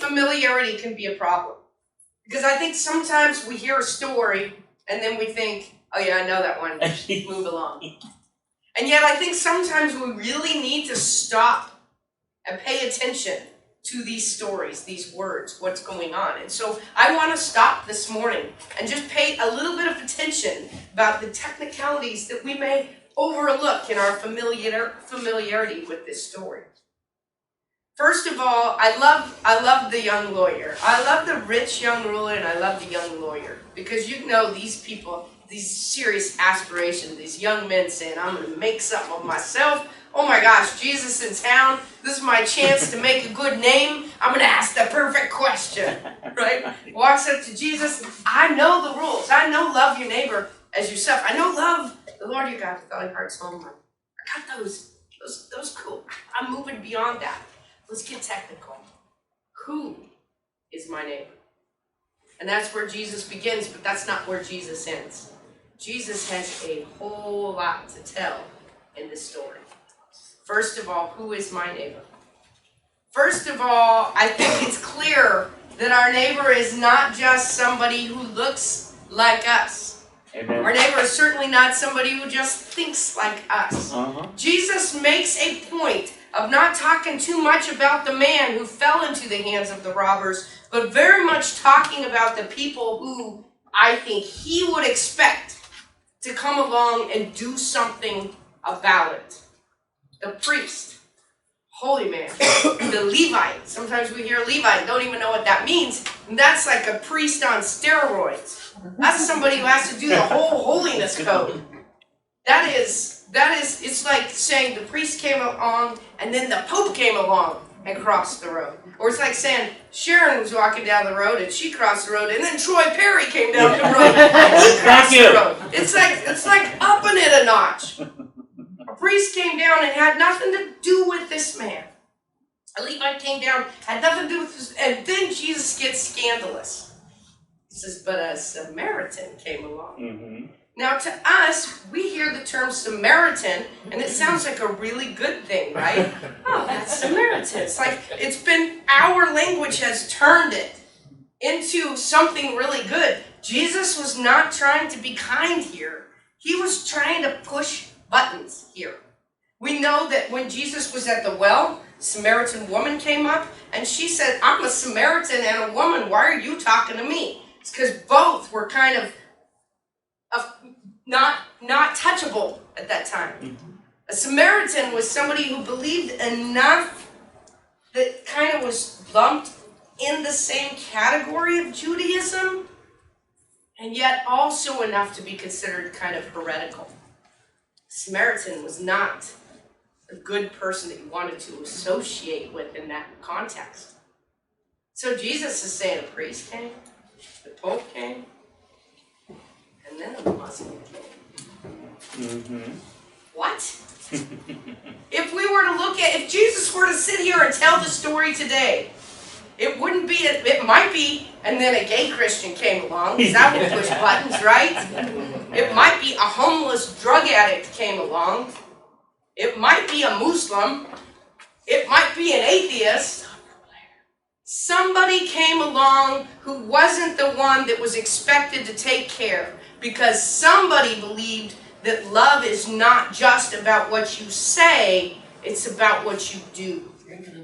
familiarity can be a problem. Because I think sometimes we hear a story and then we think, oh yeah, I know that one, move along. And yet I think sometimes we really need to stop and pay attention to these stories, these words, what's going on. And so I want to stop this morning and just pay a little bit of attention about the technicalities that we may overlook in our familiarity with this story. First of all, I love the young lawyer. I love the rich young ruler and I love the young lawyer. Because you know these people, these serious aspirations, these young men saying, I'm going to make something of myself. Oh my gosh, Jesus in town. This is my chance to make a good name. I'm going to ask the perfect question, right? Walks up to Jesus. I know the rules. I know love your neighbor as yourself. I know love the Lord your God with all your heart, soul, and mind. I got those cool. I'm moving beyond that. Let's get technical. Who is my neighbor? And that's where Jesus begins, but that's not where Jesus ends. Jesus has a whole lot to tell in this story. First of all, who is my neighbor? First of all, I think it's clear that our neighbor is not just somebody who looks like us. Amen. Our neighbor is certainly not somebody who just thinks like us. Jesus makes a point of not talking too much about the man who fell into the hands of the robbers, but very much talking about the people who I think he would expect to come along and do something about it. The priest, holy man, the Levite. Sometimes we hear Levite, don't even know what that means. And that's like a priest on steroids. That's somebody who has to do the whole holiness code. That is, it's like saying the priest came along and then the Pope came along and crossed the road. Or it's like saying Sharon was walking down the road and she crossed the road and then Troy Perry came down the road and he crossed the road. It's like upping it a notch. A priest came down and had nothing to do with this man. A Levite came down, had nothing to do with this, and then Jesus gets scandalous. He says, but a Samaritan came along. Now to us, we hear the term Samaritan, and it sounds like a really good thing, right? Oh, that's Samaritan. It's like, our language has turned it into something really good. Jesus was not trying to be kind here. He was trying to push buttons here. We know that when Jesus was at the well, a Samaritan woman came up, and she said, I'm a Samaritan and a woman, why are you talking to me? It's because both were kind of not touchable at that time. A Samaritan was somebody who believed enough that kind of was lumped in the same category of Judaism, and yet also enough to be considered kind of heretical. Samaritan was not a good person that you wanted to associate with in that context. So Jesus is saying a priest came, the Pope came, and then a Muslim came. What? If Jesus were to sit here and tell the story today, it might be, and then a gay Christian came along, because that would push buttons, right? It might be a homeless drug addict came along. It might be a Muslim. It might be an atheist. Somebody came along who wasn't the one that was expected to take care, because somebody believed that love is not just about what you say, it's about what you do.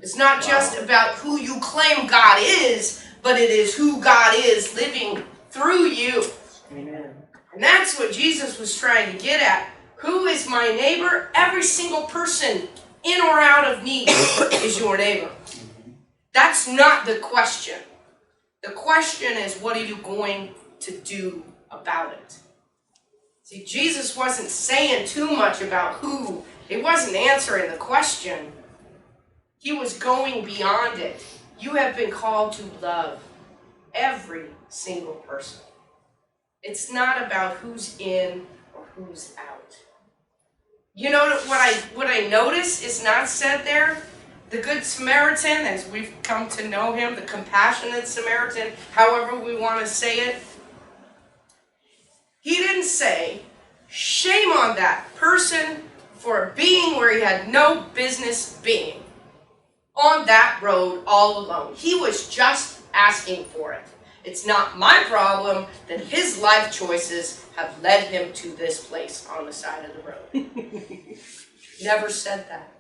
It's not just about who you claim God is, but it is who God is living through you. Amen. And that's what Jesus was trying to get at. Who is my neighbor? Every single person in or out of need is your neighbor. That's not the question. The question is, what are you going to do about it? See, Jesus wasn't saying too much about who. He wasn't answering the question. He was going beyond it. You have been called to love every single person. It's not about who's in or who's out. You know what I notice is not said there? The Good Samaritan, as we've come to know him, the compassionate Samaritan, however we want to say it. He didn't say, shame on that person for being where he had no business being. on that road all alone. He was just asking for it. It's not my problem that his life choices have led him to this place on the side of the road. Never said that.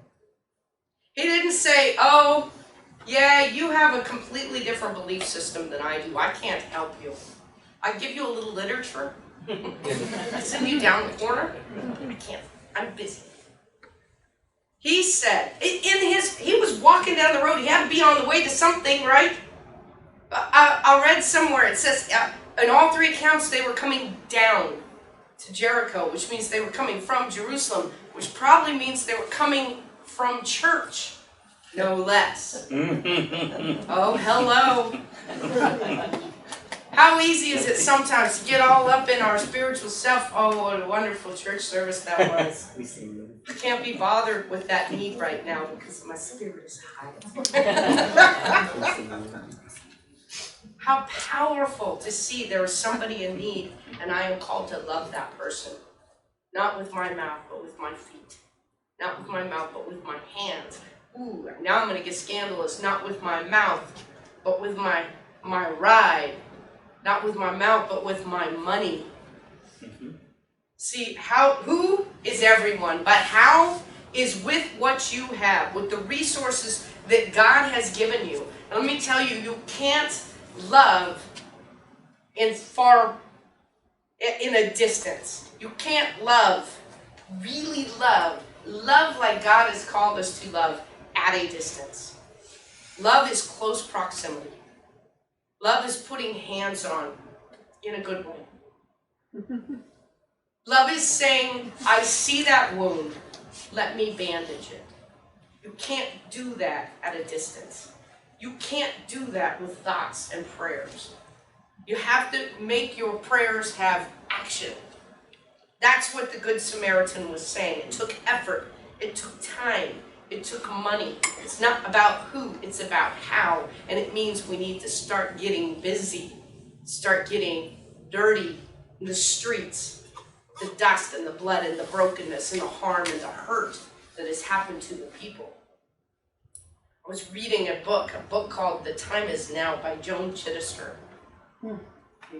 He didn't say, oh, yeah, you have a completely different belief system than I do. I can't help you. I give you a little literature. I send you down the corner. I can't. I'm busy. He said, he was walking down the road. He had to be on the way to something, right? I read somewhere, it says, in all three accounts, they were coming down to Jericho, which means they were coming from Jerusalem, which probably means they were coming from church, no less. Oh, hello. How easy is it sometimes to get all up in our spiritual self? Oh, what a wonderful church service that was. I can't be bothered with that need right now because my spirit is high. How powerful to see there is somebody in need and I am called to love that person. Not with my mouth, but with my feet. Not with my mouth, but with my hands. Ooh, now I'm going to get scandalous. Not with my mouth, but with my ride. Not with my mouth, but with my money. See, who is everyone, but how is with what you have, with the resources that God has given you. And let me tell you, you can't love in a distance. You can't really love like God has called us to love at a distance. Love is close proximity. Love is putting hands on in a good way. Love is saying, I see that wound, let me bandage it. You can't do that at a distance. You can't do that with thoughts and prayers. You have to make your prayers have action. That's what the Good Samaritan was saying. It took effort. It took time. It took money. It's not about who, it's about how. And it means we need to start getting busy, start getting dirty in the streets, the dust and the blood and the brokenness and the harm and the hurt that has happened to the people. I was reading a book called The Time Is Now by Joan Chittister. You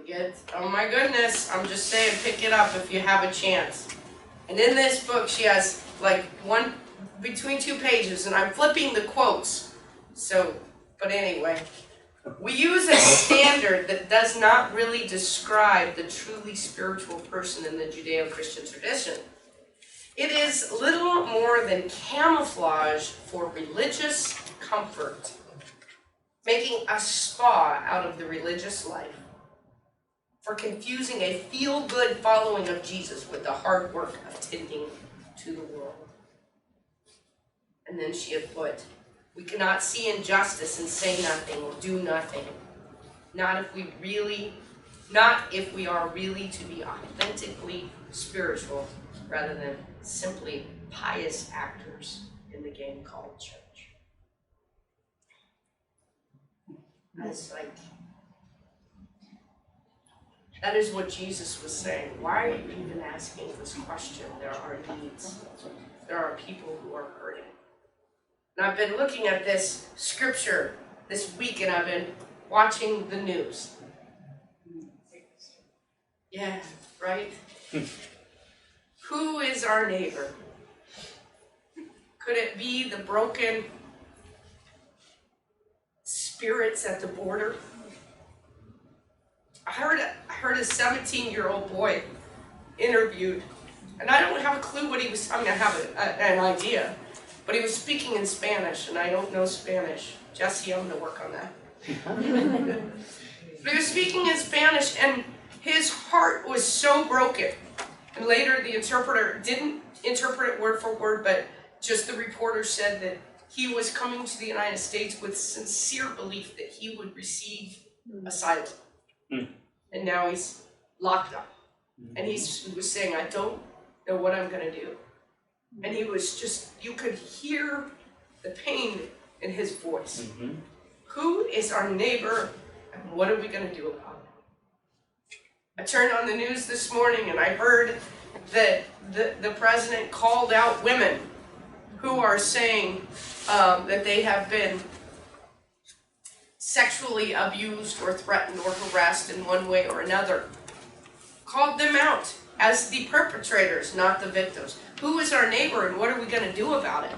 get, oh my goodness, I'm just saying, pick it up if you have a chance. And in this book, she has like between 2 pages, and I'm flipping the quotes. But anyway, we use a standard that does not really describe the truly spiritual person in the Judeo-Christian tradition. It is little more than camouflage for religious comfort, making a spa out of the religious life, for confusing a feel-good following of Jesus with the hard work of tending to the world. And then she had put, we cannot see injustice and say nothing or do nothing. Not if we are really to be authentically spiritual rather than simply pious actors in the game called church. That's like, that is what Jesus was saying. Why are you even asking this question? There are needs. There are people who are hurting. And I've been looking at this scripture this week, and I've been watching the news. Yeah, right? Who is our neighbor? Could it be the broken spirits at the border? I heard a 17-year-old boy interviewed, and I don't have a clue what he was, I mean, I have an idea, but he was speaking in Spanish, and I don't know Spanish. Jesse, I'm going to work on that. But he was speaking in Spanish, and his heart was so broken. And later, the interpreter didn't interpret it word for word, but just the reporter said that he was coming to the United States with sincere belief that he would receive asylum. And now he's locked up. And he was saying, I don't know what I'm going to do. And he was just, you could hear the pain in his voice. Who is our neighbor, and what are we going to do about it? I turned on the news this morning and I heard that the president called out women who are saying that they have been sexually abused or threatened or harassed in one way or another. Called them out as the perpetrators, not the victims. Who is our neighbor and what are we going to do about it?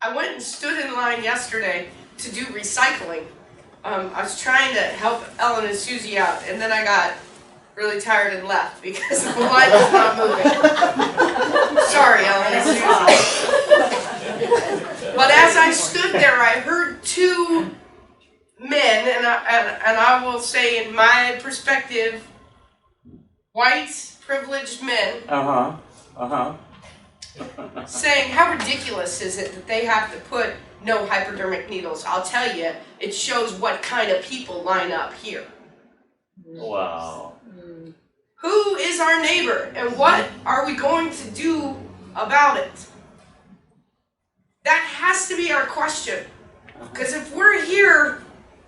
I went and stood in line yesterday to do recycling. I was trying to help Ellen and Susie out, and then I got really tired and left because the line was not moving. Sorry, Ellen and Susie. But as I stood there, I heard two men, and I will say, in my perspective, white, privileged men, saying, how ridiculous is it that they have to put no hypodermic needles? I'll tell you, it shows what kind of people line up here. Wow. Who is our neighbor, and what are we going to do about it? That has to be our question. Because if we're here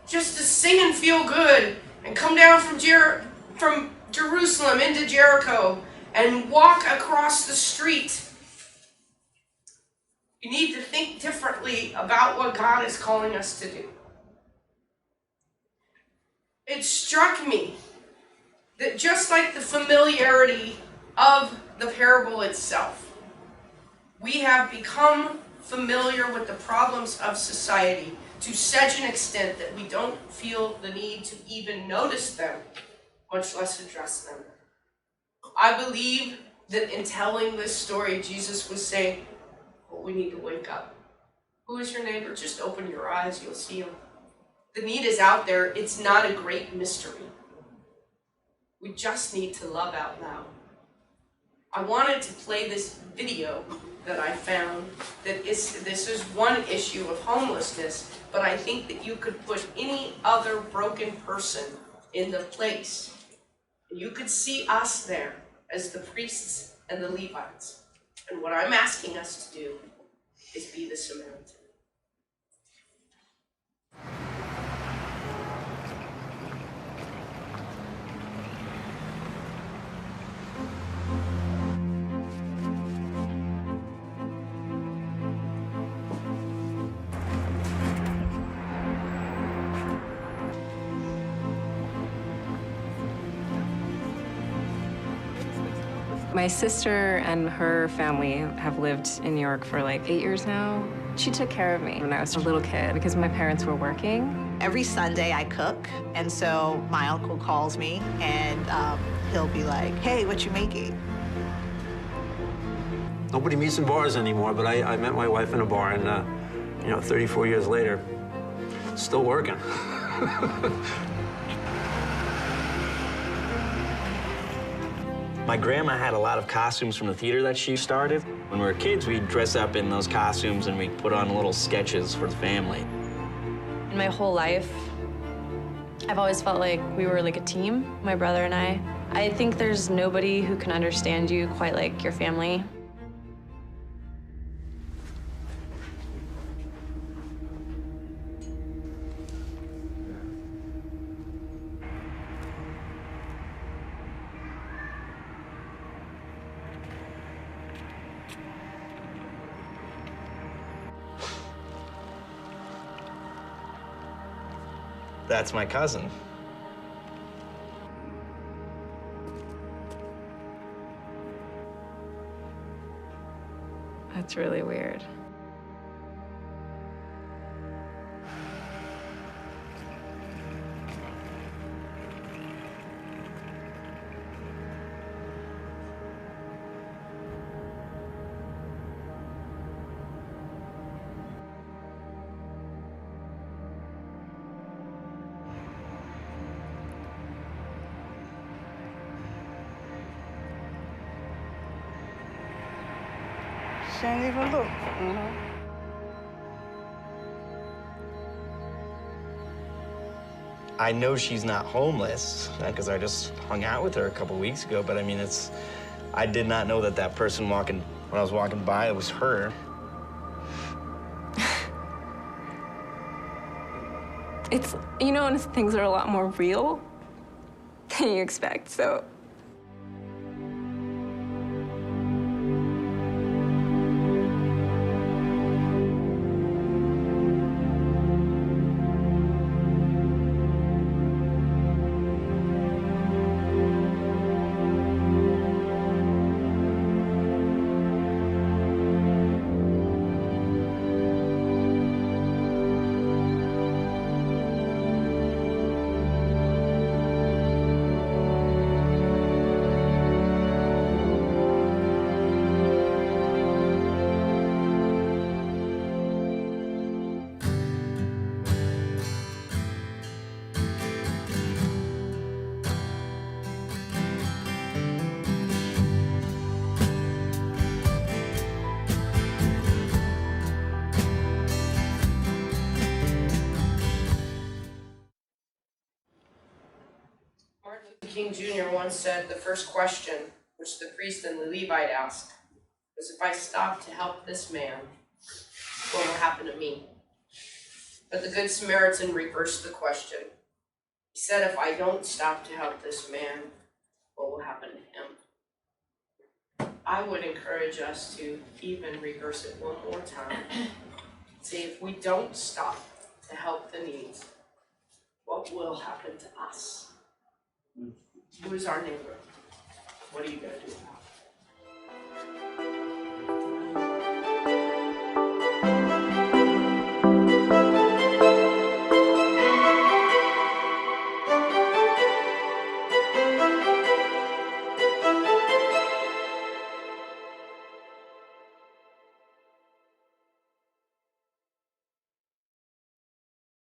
just to sing and feel good and come down from Jerusalem into Jericho and walk across the street, you need to think differently about what God is calling us to do. It struck me that just like the familiarity of the parable itself, we have become familiar with the problems of society to such an extent that we don't feel the need to even notice them, much less address them. I believe that in telling this story, Jesus was saying, well, we need to wake up. Who is your neighbor? Just open your eyes, you'll see him. The need is out there. It's not a great mystery. We just need to love out loud. I wanted to play this video that I found this is one issue of homelessness, but I think that you could put any other broken person in the place. You could see us there as the priests and the Levites. And what I'm asking us to do is be the Samaritan. My sister and her family have lived in New York for like 8 years now. She took care of me when I was a little kid because my parents were working. Every Sunday I cook, and so my uncle calls me and he'll be like, hey, what you making? Nobody meets in bars anymore, but I met my wife in a bar, and 34 years later, still working. My grandma had a lot of costumes from the theater that she started. When we were kids, we'd dress up in those costumes and we'd put on little sketches for the family. In my whole life, I've always felt like we were like a team, my brother and I. I think there's nobody who can understand you quite like your family. That's my cousin. That's really weird. She ain't even look. I know she's not homeless because I just hung out with her a couple weeks ago, but I mean, I did not know that that person when I was walking by, it was her. It's, when things are a lot more real than you expect, so. King Jr. once said the first question, which the priest and the Levite asked, was, if I stop to help this man, what will happen to me? But the Good Samaritan reversed the question. He said, if I don't stop to help this man, what will happen to him? I would encourage us to even reverse it one more time. See, if we don't stop to help the needs, what will happen to us? Who is our neighbor? What are you going to do about it?